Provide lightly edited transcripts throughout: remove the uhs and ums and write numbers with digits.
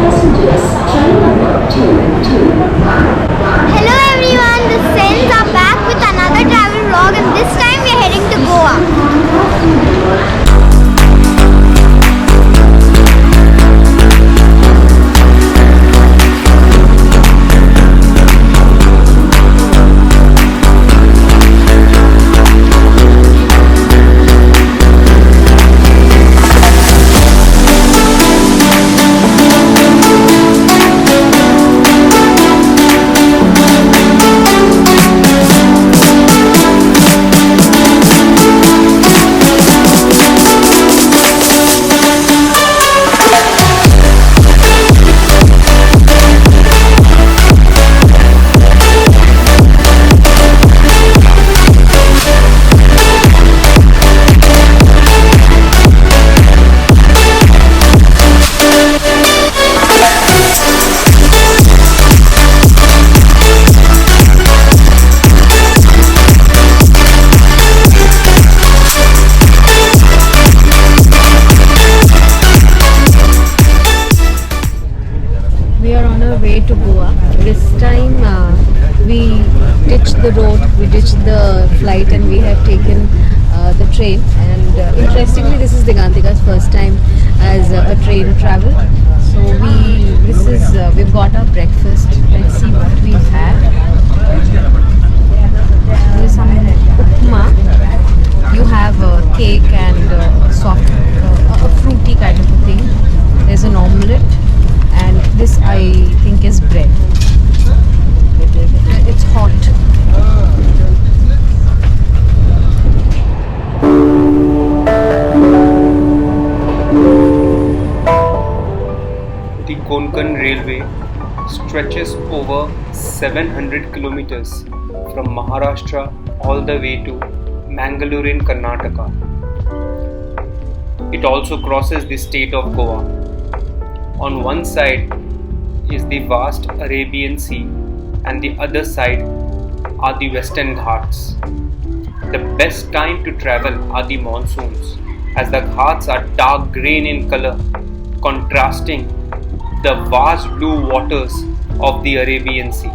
Hello everyone, the Sens are back with another travel vlog, and this time we are heading to Goa. We are on our way to Goa. This time we ditched the road, we ditched the flight, and we have taken the train. And interestingly, this is Digantika's first time as a train travel. So we've got our breakfast. Let's see what we have. There's some upma. You have cake and soft, a fruity kind of a thing. There's an omelette. And this I think is bread. It's hot. The Konkan Railway stretches over 700 kilometers from Maharashtra all the way to Mangalore in Karnataka. It also crosses the state of Goa. On one side is the vast Arabian Sea, and the other side are the Western Ghats. The best time to travel are the monsoons, as the Ghats are dark green in color, contrasting the vast blue waters of the Arabian Sea.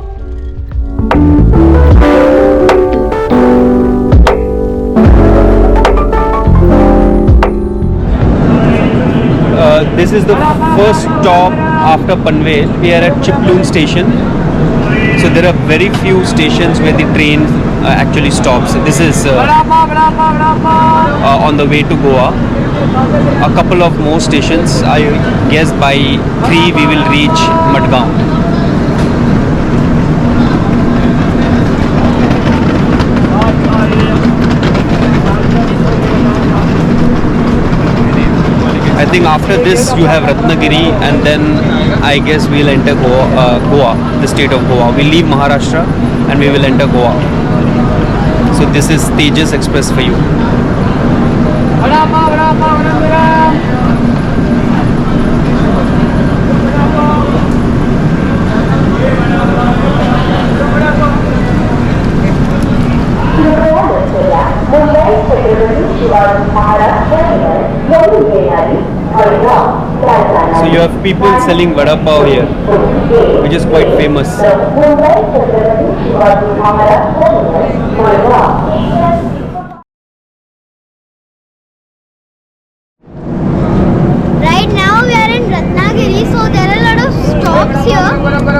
This is the first stop after Panvel. We are at Chiploon station. So there are very few stations where the train actually stops. This is on the way to Goa. A couple of more stations. I guess by 3 we will reach Madgaon. I think after this you have Ratnagiri, and then I guess we'll enter Goa, the state of Goa. We'll leave Maharashtra and we will enter Goa. So this is Tejas Express for you. So you have people selling vada pav here, which is quite famous. Right now we are in Ratnagiri, so there are a lot of stops here,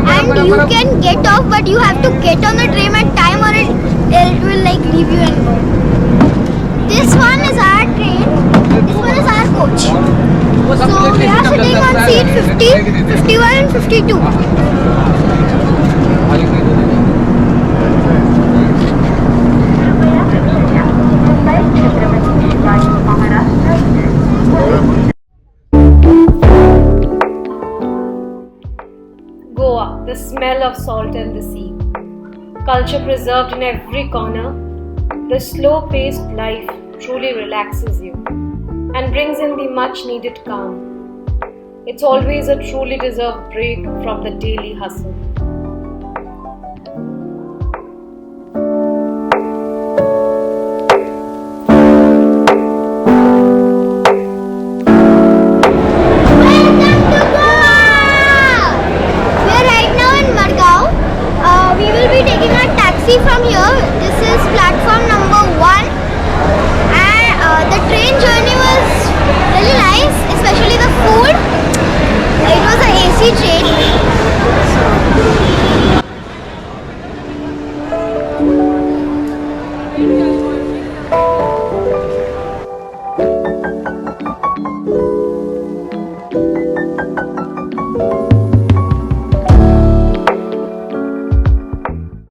and you can get off, but you have to get on the train at time, or it will like leave you and go. This one is our train, this one is our coach. So we are sitting on seat 50, 51 and 52. Goa, the smell of salt and the sea. Culture preserved in every corner. The slow-paced life truly relaxes you and brings in the much-needed calm. It's always a truly deserved break from the daily hustle. see from here, this is platform number 1, and the train journey was really nice, especially the food. It was an AC train,